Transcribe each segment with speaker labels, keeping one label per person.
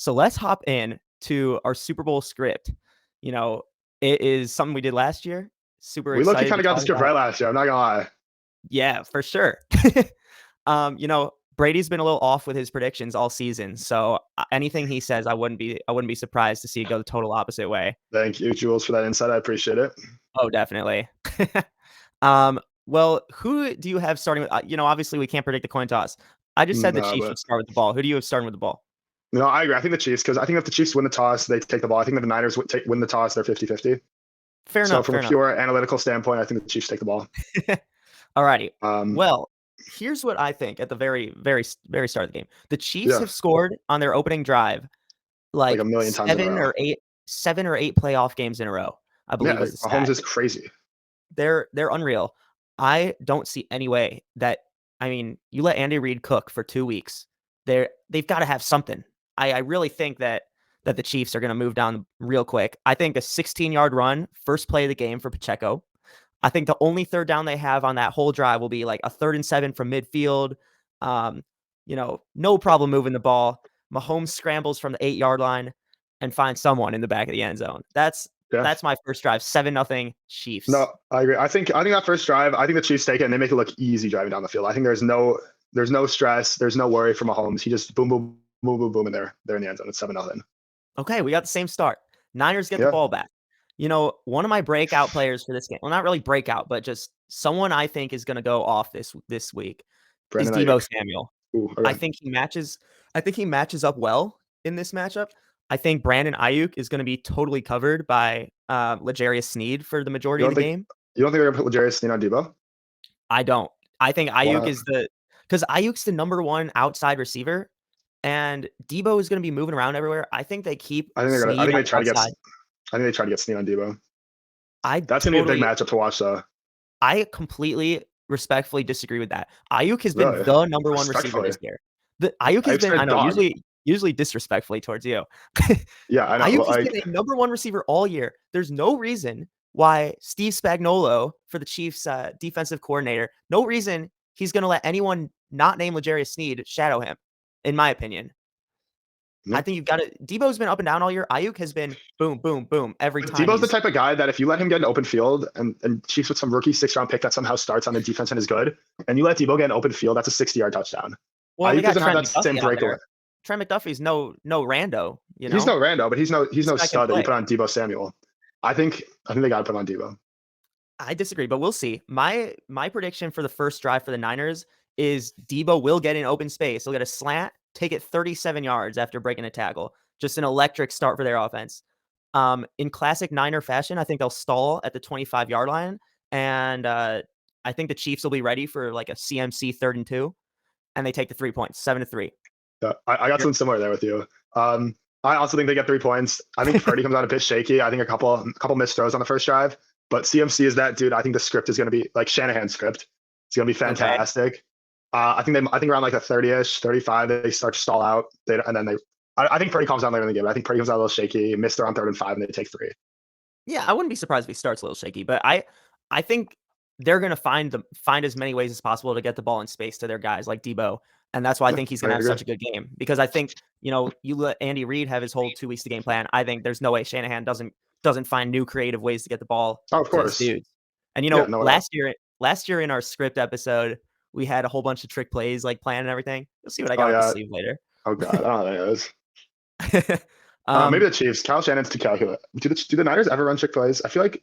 Speaker 1: So let's hop in to our Super Bowl script. You know, it is something we did last year. Super
Speaker 2: We low-key
Speaker 1: excited
Speaker 2: kind
Speaker 1: to
Speaker 2: of got the
Speaker 1: talk
Speaker 2: script
Speaker 1: about.
Speaker 2: right last year. I'm not gonna lie.
Speaker 1: Yeah, for sure. Brady's been a little off with his predictions all season, so anything he says, I wouldn't be surprised to see it go the total opposite way.
Speaker 2: Thank you, Jules, for that insight. I appreciate it.
Speaker 1: Oh, definitely. Well, who do you have starting with? Obviously we can't predict the coin toss. I just said the
Speaker 2: No,
Speaker 1: Chiefs
Speaker 2: but
Speaker 1: should start with the ball. Who do you have starting with the ball?
Speaker 2: no, I agree. I think the Chiefs, because I think if the Chiefs win the toss, they take the ball. I think if the Niners win the toss, they're 50-50.
Speaker 1: Fair
Speaker 2: So
Speaker 1: enough.
Speaker 2: from
Speaker 1: Fair
Speaker 2: a
Speaker 1: enough.
Speaker 2: pure analytical standpoint, I think the Chiefs take the ball.
Speaker 1: Alrighty.
Speaker 2: Um,
Speaker 1: Well, here's what I think at the very, very, very start of the game. The Chiefs
Speaker 2: yeah,
Speaker 1: have scored on their opening drive
Speaker 2: like a
Speaker 1: like
Speaker 2: million times in a row.
Speaker 1: 7 or 8 playoff games in a row, I believe
Speaker 2: Yeah,
Speaker 1: was the
Speaker 2: Mahomes
Speaker 1: stat.
Speaker 2: is crazy.
Speaker 1: They're unreal. I don't see any way that you let Andy Reid cook for 2 weeks. They've got to have something. I really think that the Chiefs are going to move down real quick. I think a 16-yard run, first play of the game for Pacheco. I think the only third down they have on that whole drive will be like a 3rd and 7 from midfield. Um, no problem moving the ball. Mahomes scrambles from the 8-yard line and finds someone in the back of the end zone.
Speaker 2: Yeah.
Speaker 1: That's my first drive. 7-0 Chiefs.
Speaker 2: No, I agree. I think that first drive, I think the Chiefs take it and they make it look easy driving down the field. I think there's no stress, there's no worry for Mahomes. He just boom, boom, boom, boom, boom, and they're in the end zone. It's 7-0.
Speaker 1: Okay, we got the same start. Niners get the
Speaker 2: Yeah.
Speaker 1: ball back. One of my breakout players for this game, well, not really breakout, but just someone I think is going to go off this week is
Speaker 2: Brandon
Speaker 1: Deebo
Speaker 2: Ayuk.
Speaker 1: Samuel.
Speaker 2: Ooh,
Speaker 1: I
Speaker 2: okay.
Speaker 1: think he matches. I think he matches up well in this matchup. I think Brandon Ayuk is going to be totally covered by L'Jarius Sneed for the majority
Speaker 2: You
Speaker 1: of
Speaker 2: don't
Speaker 1: the
Speaker 2: think
Speaker 1: game.
Speaker 2: you don't think they're gonna put L'Jarius Sneed on Debo?
Speaker 1: I don't. I think
Speaker 2: Why
Speaker 1: Ayuk
Speaker 2: not?
Speaker 1: is because Ayuk's the number one outside receiver, and Deebo is going to be moving around everywhere. I think they keep
Speaker 2: I think they're gonna. I
Speaker 1: Sneed
Speaker 2: think
Speaker 1: on
Speaker 2: they
Speaker 1: the
Speaker 2: try to get.
Speaker 1: outside.
Speaker 2: I think they try to get Sneed on Debo.
Speaker 1: I
Speaker 2: That's gonna be a big
Speaker 1: totally
Speaker 2: matchup to watch, though.
Speaker 1: I completely respectfully disagree with that. Ayuk has been
Speaker 2: Really,
Speaker 1: the number one receiver
Speaker 2: respectfully.
Speaker 1: this year. The Ayuk has
Speaker 2: Ayuk's
Speaker 1: been,
Speaker 2: been
Speaker 1: I
Speaker 2: a
Speaker 1: know,
Speaker 2: dog.
Speaker 1: usually disrespectfully towards you.
Speaker 2: Yeah, I know.
Speaker 1: Ayuk
Speaker 2: But
Speaker 1: has been
Speaker 2: like,
Speaker 1: a number one receiver all year. There's no reason why Steve Spagnuolo, for the Chiefs defensive coordinator, no reason he's going to let anyone not named L'Jarius Sneed shadow him, in my opinion. I
Speaker 2: no.
Speaker 1: think you've got to. Debo's been up and down all year. Ayuk has been boom, boom, boom every time
Speaker 2: Debo's the
Speaker 1: he's.
Speaker 2: type of guy that if you let him get an open field and Chiefs with some rookie 6-round pick that somehow starts on the defense and is good, and you let Debo get an open field, that's a 60-yard touchdown.
Speaker 1: Well, they
Speaker 2: Ayuk
Speaker 1: got
Speaker 2: doesn't have
Speaker 1: Trent
Speaker 2: that same
Speaker 1: McDuffie out
Speaker 2: breakaway.
Speaker 1: there. Trent McDuffie's no rando.
Speaker 2: He's no rando, but he's
Speaker 1: This
Speaker 2: no
Speaker 1: guy can
Speaker 2: stud that you
Speaker 1: play.
Speaker 2: put on Debo Samuel. I think they got to put him on Debo.
Speaker 1: I disagree, but we'll see. My prediction for the first drive for the Niners is Debo will get in open space. He'll get a slant, take it 37 yards after breaking a tackle. Just an electric start for their offense. In classic Niner fashion, I think they'll stall at the 25-yard line, and I think the Chiefs will be ready for like a CMC 3rd and 2, and they take the 3 points, 7-3.
Speaker 2: Yeah, I got something similar there with you. I also think they get 3 points. I think Purdy comes out a bit shaky. I think a couple missed throws on the first drive, but CMC is that dude. I think the script is going to be like Shanahan's script. It's going to be
Speaker 1: Okay.
Speaker 2: fantastic. I think around like the 30-ish, 35, they start to stall out. I think Purdy calms down later in the game. I think Purdy comes out a little shaky, missed throw on 3rd and 5, and they take 3.
Speaker 1: Yeah, I wouldn't be surprised if he starts a little shaky, but I think they're gonna find as many ways as possible to get the ball in space to their guys like Debo, and that's why I
Speaker 2: Yeah,
Speaker 1: think he's
Speaker 2: I
Speaker 1: gonna have
Speaker 2: agree.
Speaker 1: such a good game. Because I think you let Andy Reid have his whole 2 weeks to game plan. I think there's no way Shanahan doesn't find new creative ways to get the ball
Speaker 2: Oh, of
Speaker 1: to his
Speaker 2: course.
Speaker 1: dudes. And
Speaker 2: Yeah, no doubt.
Speaker 1: last year in our script episode, we had a whole bunch of trick plays like planned and everything. You'll see what I
Speaker 2: Oh
Speaker 1: got up the
Speaker 2: yeah.
Speaker 1: sleeve later.
Speaker 2: Oh god, I don't know how that is.
Speaker 1: um,
Speaker 2: Maybe the Chiefs. Kyle Shannon's too calculated. Do the Niners ever run trick plays? I feel like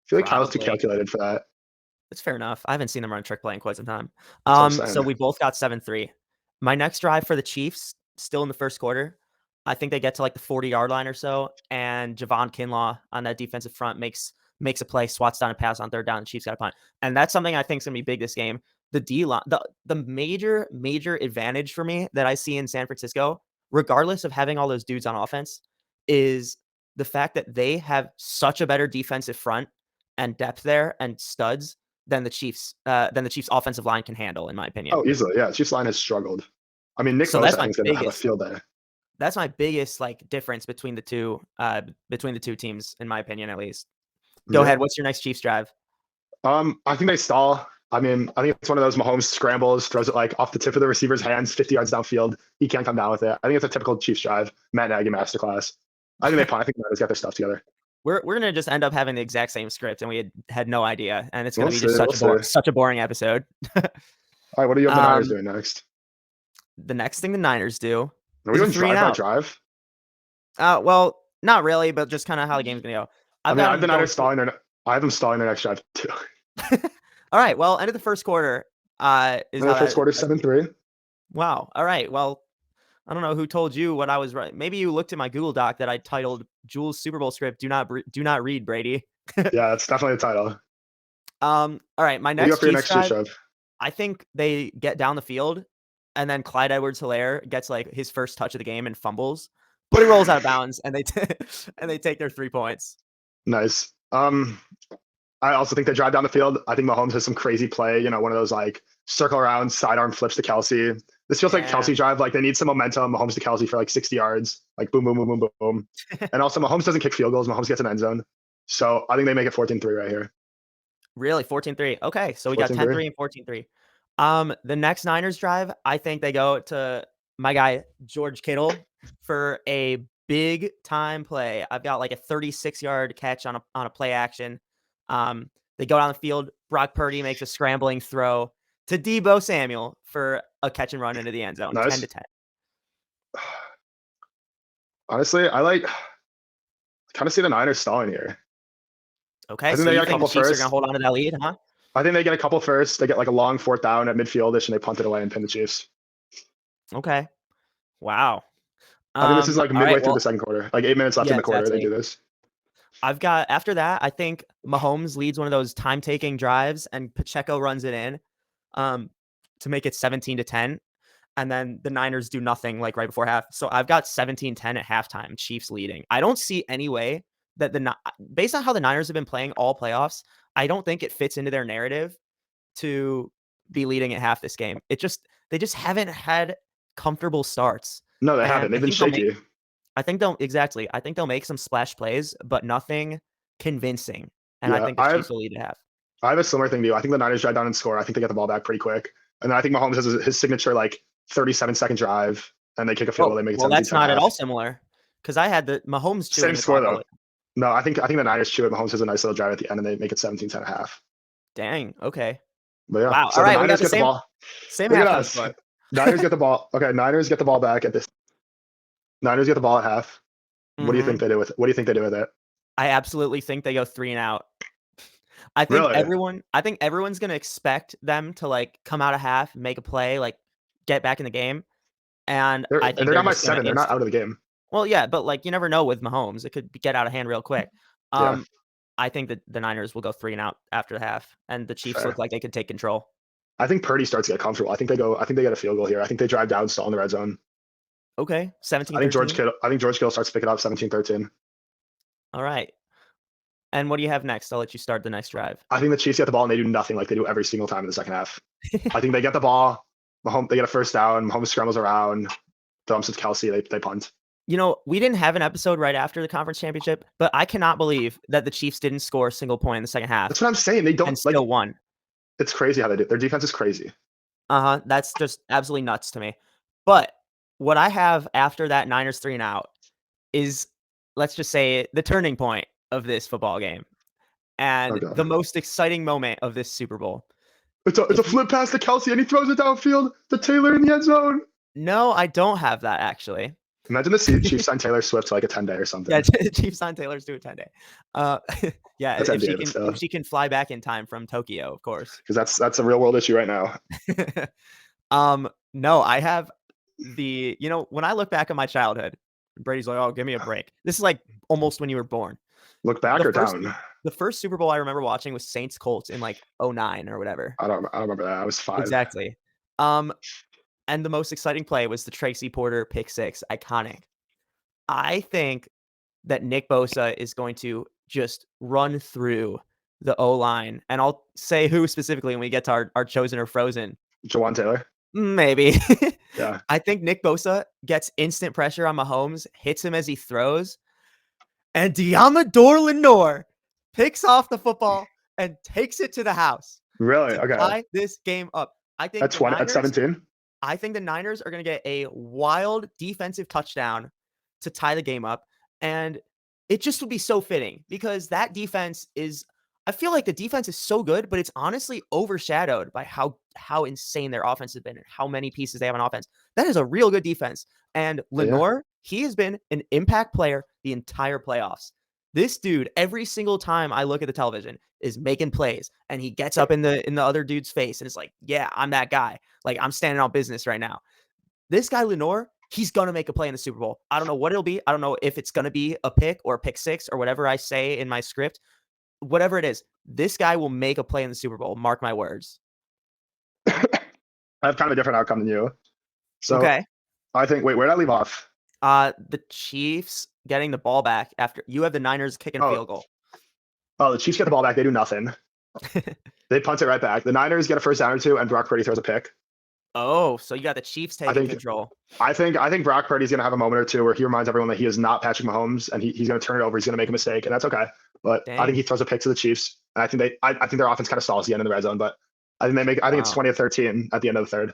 Speaker 2: Kyle's too
Speaker 1: Probably.
Speaker 2: calculated for that.
Speaker 1: It's fair enough. I haven't seen them run a trick play in quite some time.
Speaker 2: That's what I'm
Speaker 1: So
Speaker 2: saying.
Speaker 1: we both got 7-3. My next drive for the Chiefs, still in the first quarter. I think they get to like the 40-yard line or so, and Javon Kinlaw on that defensive front makes a play, swats down a pass on 3rd down. The Chiefs got a punt, and that's something I think is gonna be big this game. The D line, the major advantage for me that I see in San Francisco, regardless of having all those dudes on offense, is the fact that they have such a better defensive front and depth there and studs than the Chiefs offensive line can handle, in my opinion.
Speaker 2: Oh, easily. Yeah, Chiefs line has struggled. I mean, Nick
Speaker 1: So
Speaker 2: Bosa, I think, is going to have a field day.
Speaker 1: that's my biggest like difference between the two teams, in my opinion, at least. Go
Speaker 2: Yeah.
Speaker 1: ahead. What's your next Chiefs drive?
Speaker 2: I think they stall. I mean, I think it's one of those Mahomes scrambles, throws it like off the tip of the receiver's hands, 50 yards downfield. He can't come down with it. I think it's a typical Chiefs drive. Matt Nagy masterclass. I think they punt. I think the Niners got their stuff together.
Speaker 1: We're gonna just end up having the exact same script, and we had no idea, and it's gonna
Speaker 2: We'll
Speaker 1: be just
Speaker 2: see.
Speaker 1: such a boring episode.
Speaker 2: All right, what do you have the Niners doing next?
Speaker 1: The next thing the Niners do
Speaker 2: Are we
Speaker 1: is a
Speaker 2: doing
Speaker 1: three and
Speaker 2: drive by
Speaker 1: out.
Speaker 2: drive?
Speaker 1: Well, not really, but just kind of how the game's gonna go.
Speaker 2: I mean, I have the Niners stalling I have them stalling their next drive too.
Speaker 1: All right. Well, end of the first quarter.
Speaker 2: The first quarter 7-3.
Speaker 1: Wow. All right. Well, I don't know who told you what I was right. Maybe you looked at my Google Doc that I titled Jules Super Bowl script. Do not read, Brady.
Speaker 2: Yeah, that's definitely the title.
Speaker 1: All right. My
Speaker 2: What do you
Speaker 1: next
Speaker 2: got for your
Speaker 1: Chiefs
Speaker 2: next
Speaker 1: drive,
Speaker 2: drive?
Speaker 1: I think they get down the field, and then Clyde Edwards-Helaire gets like his first touch of the game and fumbles, but he rolls out of bounds, and they and they take their 3 points.
Speaker 2: Nice. I also think they drive down the field. I think Mahomes has some crazy play. You know, one of those like circle around sidearm flips to Kelsey. This feels like Kelsey drive. Like they need some momentum. Mahomes to Kelsey for like 60 yards. Like boom, boom, boom, boom, boom. And also Mahomes doesn't kick field goals. Mahomes gets an end zone. So I think they make it 14-3 right here.
Speaker 1: Really? 14-3. Okay. So we got 10-3 and 14-3. The next Niners drive, I think they go to my guy, George Kittle, for a big time play. I've got like a 36-yard catch on a play action. They go down the field. Brock Purdy makes a scrambling throw to Deebo Samuel for a catch and run into the end zone.
Speaker 2: Nice.
Speaker 1: 10-10.
Speaker 2: Honestly, I kind of see the Niners stalling here.
Speaker 1: Okay, so you think the Chiefs are going to hold on to that lead, huh?
Speaker 2: I think they get a couple first. They get like a long 4th down at midfieldish, and they punt it away and pin the Chiefs.
Speaker 1: Okay. Wow.
Speaker 2: I think this is like midway through the second quarter. Like 8 minutes left in the quarter, they do this.
Speaker 1: I've got, after that, I think Mahomes leads one of those time-taking drives, and Pacheco runs it in to make it 17-10. And then the Niners do nothing like right before half. So I've got 17-10 at halftime, Chiefs leading. I don't see any way that based on how the Niners have been playing all playoffs, I don't think it fits into their narrative to be leading at half this game. They just haven't had comfortable starts.
Speaker 2: No, they haven't. They've been shaky.
Speaker 1: I think they'll make some splash plays, but nothing convincing. And I think the Chiefs will lead at half.
Speaker 2: I have a similar thing to you. I think the Niners drive down and score. I think they get the ball back pretty quick. And then I think Mahomes has his signature like 37-second drive, and they kick a field goal. They make it 17-10.
Speaker 1: Well, that's not at all similar, because I had the Mahomes
Speaker 2: same score though. No, I think the Niners chew it. Mahomes has a nice little drive at the end, and they make it 17-10 half.
Speaker 1: Dang. Okay.
Speaker 2: But yeah.
Speaker 1: Wow.
Speaker 2: So
Speaker 1: all right.
Speaker 2: the Niners
Speaker 1: we got the
Speaker 2: get the ball.
Speaker 1: Same
Speaker 2: Look at
Speaker 1: halftime
Speaker 2: us.
Speaker 1: score.
Speaker 2: Niners get the ball. Okay. Niners get the ball back at this. Niners get the ball at half. What do you think they do with it? What do you think they do with it?
Speaker 1: I absolutely think they go 3 and out. I think everyone's going to expect them to like come out of half, make a play, like get back in the game. And
Speaker 2: they're down by 7. They're not out of the game.
Speaker 1: Well, yeah, but like you never know with Mahomes. It could get out of hand real quick. I think that the Niners will go 3 and out after the half, and the Chiefs look like they could take control. I
Speaker 2: think Purdy starts to get comfortable. I think they get a field goal here. I think they drive down, stall in the red zone.
Speaker 1: Okay, 17-13.
Speaker 2: I think George Kittle starts to pick it up 17-13.
Speaker 1: All right. And what do you have next? I'll let you start the next drive.
Speaker 2: I think the Chiefs get the ball and they do nothing like they do every single time in the second half. I think they get the ball. Mahomes, they get a first down. Mahomes scrambles around, dumps it to Kelsey. They punt.
Speaker 1: You know, we didn't have an episode right after the conference championship, but I cannot believe that the Chiefs didn't score a single point in the second half.
Speaker 2: That's what I'm saying. They don't
Speaker 1: and still won.
Speaker 2: It's crazy how they do. Their defense is crazy.
Speaker 1: That's just absolutely nuts to me. But what I have after that Niners 3 and out is, let's just say, the turning point of this football game and the most exciting moment of this Super Bowl.
Speaker 2: It's a flip pass to Kelsey and he throws it downfield to Taylor in the end zone.
Speaker 1: No, I don't have that actually.
Speaker 2: Imagine the Chiefs sign Taylor Swift to like a 10-day or something.
Speaker 1: Yeah, Chiefs sign Taylor's to a 10-day. Yeah, if she can fly back in time from Tokyo, of course.
Speaker 2: Because that's a real world issue right now.
Speaker 1: No, I have when I look back at my childhood, Brady's like, "Oh, give me a break." This is like almost when you were born.
Speaker 2: Look back or down?
Speaker 1: The first Super Bowl I remember watching was Saints Colts in like 2009 or whatever.
Speaker 2: I don't remember that. I was 5.
Speaker 1: Exactly. And the most exciting play was the Tracy Porter pick 6, iconic. I think that Nick Bosa is going to just run through the O-line, and I'll say who specifically when we get to our chosen or frozen.
Speaker 2: Jawan Taylor?
Speaker 1: Maybe.
Speaker 2: Yeah.
Speaker 1: I think Nick Bosa gets instant pressure on Mahomes, hits him as he throws, and Deommodore Lenoir picks off the football and takes it to the house.
Speaker 2: Really?
Speaker 1: to
Speaker 2: Okay.
Speaker 1: tie this game up. I
Speaker 2: At
Speaker 1: think the
Speaker 2: 20, at
Speaker 1: Niners
Speaker 2: 17.
Speaker 1: I think the Niners are going to get a wild defensive touchdown to tie the game up. And it just would be so fitting because that defense is, I feel like the defense is so good, but it's honestly overshadowed by how insane their offense has been and how many pieces they have on offense. That is a real good defense. And
Speaker 2: Yeah.
Speaker 1: Lenore, he has been an impact player the entire playoffs. This dude, every single time I look at the television, is making plays and he gets up in the other dude's face and it's like, yeah, I'm that guy. Like, I'm standing on business right now. This guy, Lenore, he's going to make a play in the Super Bowl. I don't know what it'll be. I don't know if it's going to be a pick or a pick six or whatever I say in my script. Whatever it is, this guy will make a play in the Super Bowl. Mark my words.
Speaker 2: I have kind of a different outcome than you. So
Speaker 1: Okay.
Speaker 2: I think, wait, where did I leave off?
Speaker 1: The Chiefs getting the ball back after you have the Niners kicking a
Speaker 2: Oh,
Speaker 1: field goal.
Speaker 2: oh, the Chiefs get the ball back. They do nothing. They punt it right back. The Niners get a first down or two, and Brock Purdy throws a pick.
Speaker 1: Oh, so you got the Chiefs
Speaker 2: I
Speaker 1: taking
Speaker 2: think
Speaker 1: control.
Speaker 2: I think Brock Purdy's gonna have a moment or two where he reminds everyone that he is not Patrick Mahomes and he's gonna turn it over. He's gonna make a mistake, and that's okay. But I think
Speaker 1: Dang.
Speaker 2: he throws a pick to the Chiefs, and I think their offense kind of stalls the end of the red zone. But I think it's
Speaker 1: Wow.
Speaker 2: 20-13 at the end of the third.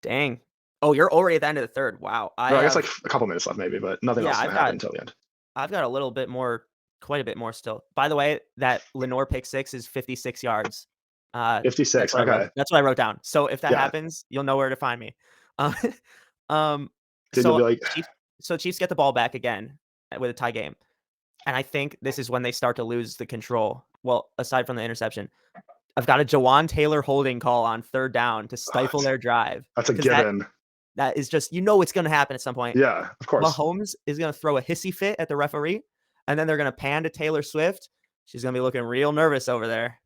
Speaker 1: Dang. Oh, you're already at the end of the third. Wow.
Speaker 2: Or I guess like a couple minutes left maybe, but nothing
Speaker 1: Yeah,
Speaker 2: else is
Speaker 1: I've
Speaker 2: gonna happen
Speaker 1: got
Speaker 2: until the end.
Speaker 1: I've got a little bit more, quite a bit more still. By the way, that Lenore pick six is 56 yards. That's
Speaker 2: 56.
Speaker 1: what I wrote.
Speaker 2: Okay.
Speaker 1: That's what I wrote down. So if that
Speaker 2: Yeah.
Speaker 1: happens, you'll know where to find me. Uh, um,
Speaker 2: Dude, you'll
Speaker 1: so
Speaker 2: be like,
Speaker 1: Chiefs, so Chiefs get the ball back again with a tie game, and I think this is when they start to lose the control. Well, aside from the interception, I've got a Jawan Taylor holding call on third down to stifle their drive
Speaker 2: that's a
Speaker 1: because that
Speaker 2: given.
Speaker 1: that is just it's going to happen at some point.
Speaker 2: Yeah, of course.
Speaker 1: Mahomes is going to throw a hissy fit at the referee, and then they're going to pan to Taylor Swift. She's going to be looking real nervous over there.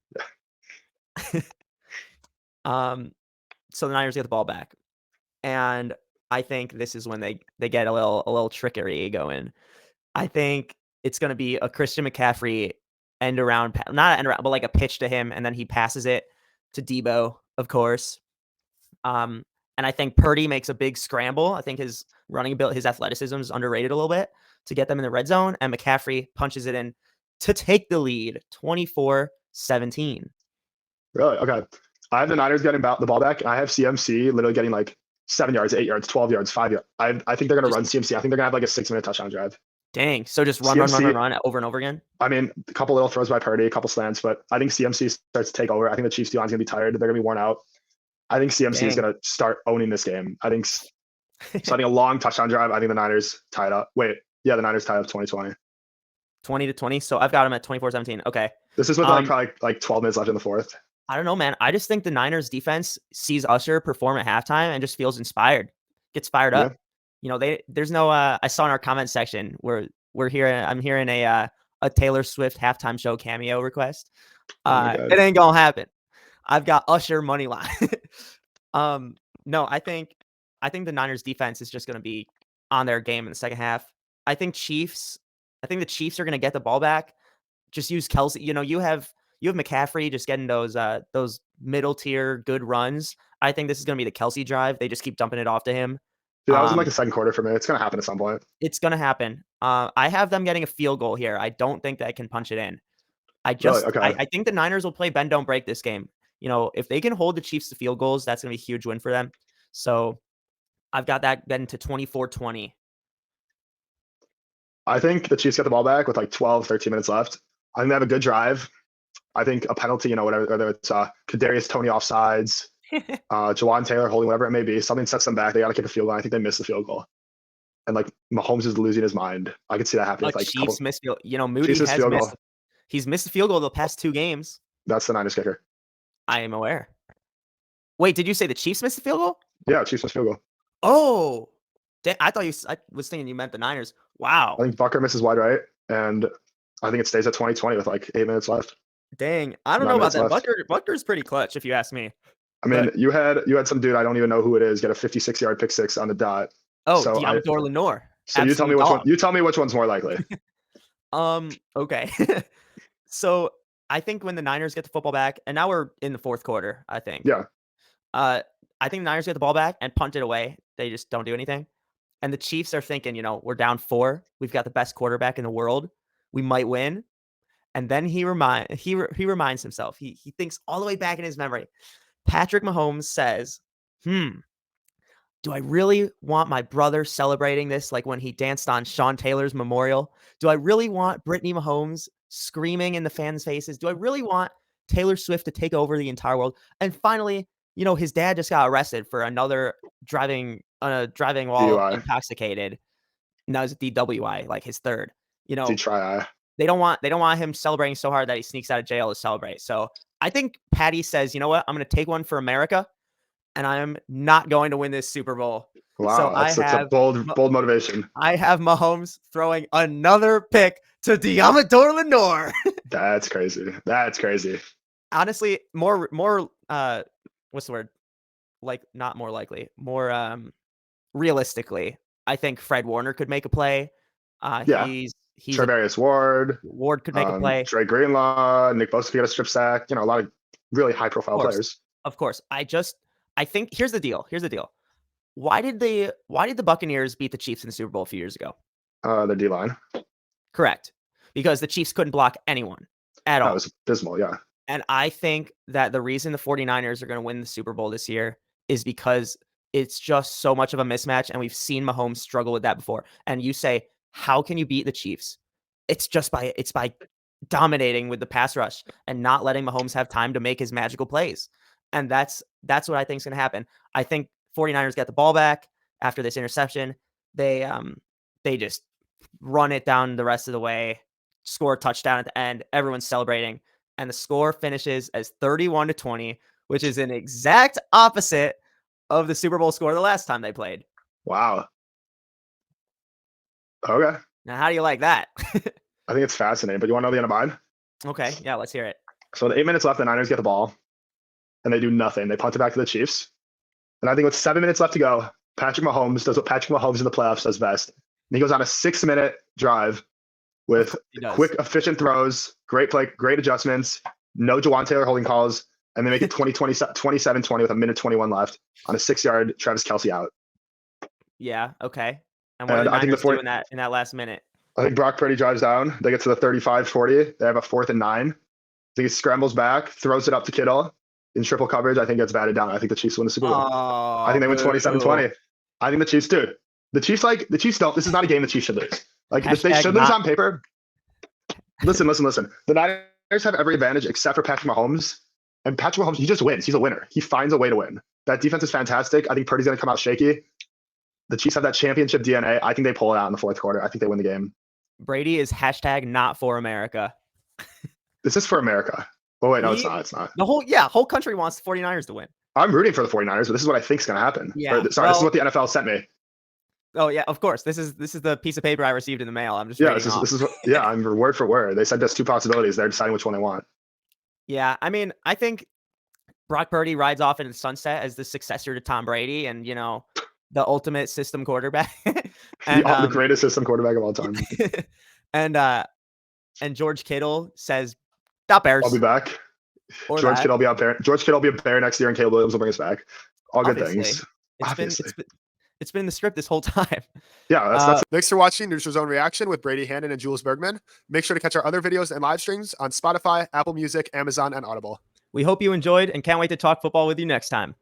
Speaker 1: So the Niners get the ball back, and I think this is when they get a little trickery going. I think it's going to be a Christian McCaffrey end around, not end around, but like a pitch to him, and then he passes it to Debo, of course. And I think Purdy makes a big scramble. I think his running ability, his athleticism is underrated a little bit to get them in the red zone. And McCaffrey punches it in to take the lead 24-17.
Speaker 2: Really? Okay. I have the Niners getting the ball back. I have CMC literally getting like 7 yards, 8 yards, 12 yards, 5 yards. I think they're going to
Speaker 1: Just
Speaker 2: run CMC. I think they're going to have like a 6-minute touchdown drive.
Speaker 1: dang. So just run, run, run, run,
Speaker 2: CMC,
Speaker 1: run over and over again.
Speaker 2: I mean, a couple little throws by Purdy, a couple slants, but I think CMC starts to take over. I think the Chiefs D-line's going to be tired. They're going to be worn out. I think CMC is
Speaker 1: Dang.
Speaker 2: going to start owning this game. I think starting a long touchdown drive. I think the Niners tied up. Wait, yeah, the Niners tied up 2020.
Speaker 1: 20-20. So I've got him at 24-17. Okay.
Speaker 2: This is with probably like 12 minutes left in the fourth.
Speaker 1: I don't know, man. I just think the Niners defense sees Usher perform at halftime and just feels inspired, gets fired up. There's no. I saw in our comment section where I'm hearing a Taylor Swift halftime show cameo request. It ain't gonna happen. I've got Usher money line. No, I think the Niners defense is just gonna be on their game in the second half. I think the Chiefs are gonna get the ball back. Just use Kelsey. You have McCaffrey just getting those middle tier good runs. I think this is going to be the Kelsey drive. They just keep dumping it off to him.
Speaker 2: Dude, that was in like the second quarter for me. It's going to happen at some point.
Speaker 1: It's going to happen. I have them getting a field goal here. I don't think they can punch it in. I think the Niners will play bend don't break this game. If they can hold the Chiefs to field goals, that's going to be a huge win for them. So I've got that getting to 24-20.
Speaker 2: I think the Chiefs get the ball back with like 12, 13 minutes left. I think they have a good drive. I think a penalty, whether it's Kadarius Toney offsides, Jawan Taylor holding, whatever it may be, something sets them back. They got to kick a field goal. I think they miss the field goal. And like Mahomes is losing his mind. I could see that happening. Like
Speaker 1: Chiefs miss field. Moody has missed. He's missed the field goal the past 2 games.
Speaker 2: That's the Niners kicker.
Speaker 1: I am aware. Wait, did you say the Chiefs missed the field goal?
Speaker 2: Yeah, Chiefs missed field goal.
Speaker 1: Oh, I was thinking you meant the Niners. Wow.
Speaker 2: I think Bucker misses wide right, and I think it stays at 20-20 with like 8 minutes left.
Speaker 1: Dang, I don't know about that. Butker's pretty clutch, if you ask me.
Speaker 2: I mean, you had some dude, I don't even know who it is, get a 56-yard pick six on the dot.
Speaker 1: Oh, so Deommodore Lenore.
Speaker 2: So you tell me which one's more likely.
Speaker 1: Okay. So I think when the Niners get the football back, and now we're in the fourth quarter, I think.
Speaker 2: Yeah.
Speaker 1: I think the Niners get the ball back and punt it away. They just don't do anything. And the Chiefs are thinking, we're down 4. We've got the best quarterback in the world. We might win. And then he reminds himself. He thinks all the way back in his memory. Patrick Mahomes says, do I really want my brother celebrating this like when he danced on Sean Taylor's memorial? Do I really want Brittany Mahomes screaming in the fans' faces? Do I really want Taylor Swift to take over the entire world? And finally, his dad just got arrested for another driving while
Speaker 2: DUI.
Speaker 1: intoxicated. And that was a DWI, like his third.
Speaker 2: DTRI.
Speaker 1: They don't want him celebrating so hard that he sneaks out of jail to celebrate. So I think Patty says, you know what? I'm going to take one for America, and I'm not going to win this Super Bowl.
Speaker 2: Wow,
Speaker 1: so
Speaker 2: that's a bold motivation.
Speaker 1: I have Mahomes throwing another pick to Deommodore Lenoir.
Speaker 2: That's crazy. That's crazy.
Speaker 1: Honestly, more what's the word? Like, not more likely. More realistically, I think Fred Warner could make a play.
Speaker 2: Yeah.
Speaker 1: He's
Speaker 2: Trevarius Ward.
Speaker 1: Ward could make a play.
Speaker 2: Dre Greenlaw, Nick Bosa could get a strip sack. A lot of really high profile players.
Speaker 1: Of course. I think here's the deal. Why did the Buccaneers beat the Chiefs in the Super Bowl a few years ago?
Speaker 2: The D-line.
Speaker 1: Correct. Because the Chiefs couldn't block anyone at all.
Speaker 2: That was abysmal, yeah.
Speaker 1: And I think that the reason the 49ers are going to win the Super Bowl this year is because it's just so much of a mismatch, and we've seen Mahomes struggle with that before. And you say, how can you beat the Chiefs? It's by dominating with the pass rush and not letting Mahomes have time to make his magical plays. And that's what I think is going to happen. I think 49ers get the ball back after this interception. They just run it down the rest of the way, score a touchdown at the end. Everyone's celebrating, and the score finishes as 31-20, which is an exact opposite of the Super Bowl score the last time they played.
Speaker 2: Wow. Okay.
Speaker 1: Now, how do you like that?
Speaker 2: I think it's fascinating, but you want to know the end of mine?
Speaker 1: Okay. Yeah, let's hear it.
Speaker 2: So with 8 minutes left, the Niners get the ball, and they do nothing. They punt it back to the Chiefs. And I think with 7 minutes left to go, Patrick Mahomes does what Patrick Mahomes in the playoffs does best. And he goes on a 6-minute drive with quick, efficient throws, great play, great adjustments, no Jawan Taylor holding calls, and they make it 27-20 with a minute 21 left on a 6-yard Travis Kelce out.
Speaker 1: Yeah, okay. And what are the Niners doing in that last minute?
Speaker 2: I think Brock Purdy drives down. They get to the 35-40. They have a 4th and 9. I think he scrambles back, throws it up to Kittle in triple coverage. I think gets batted down. I think the Chiefs win the Super Bowl. I think they win 27-20. I think the Chiefs do. The Chiefs don't. This is not a game the Chiefs should lose. Like, if they should lose on paper. Listen. The Niners have every advantage except for Patrick Mahomes. And Patrick Mahomes, he just wins. He's a winner. He finds a way to win. That defense is fantastic. I think Purdy's going to come out shaky. The Chiefs have that championship DNA. I think they pull it out in the fourth quarter. I think they win the game.
Speaker 1: Brady is #not for America.
Speaker 2: This is for America. Oh, wait, no, it's not. It's not.
Speaker 1: The whole country wants the 49ers to win.
Speaker 2: I'm rooting for the 49ers, but this is what I think is going to happen.
Speaker 1: Yeah.
Speaker 2: This is what the NFL sent me.
Speaker 1: Oh, yeah, of course. This is the piece of paper I received in the mail. I'm just
Speaker 2: this is I'm word for word. They said there's 2 possibilities. They're deciding which one they want.
Speaker 1: Yeah, I mean, I think Brock Purdy rides off into the sunset as the successor to Tom Brady and, the ultimate system quarterback.
Speaker 2: And, the greatest system quarterback of all time.
Speaker 1: and George Kittle says, "Stop Bears.
Speaker 2: I'll be back." George Kittle will be out there. George Kittle will be a Bear next year, and Caleb Williams will bring us back. All good things.
Speaker 1: It's been the script this whole time.
Speaker 2: Yeah, that's
Speaker 3: Thanks for watching Neutral Zone Reaction with Brady Hannon and Jules Bergman. Make sure to catch our other videos and live streams on Spotify, Apple Music, Amazon, and Audible.
Speaker 1: We hope you enjoyed and can't wait to talk football with you next time.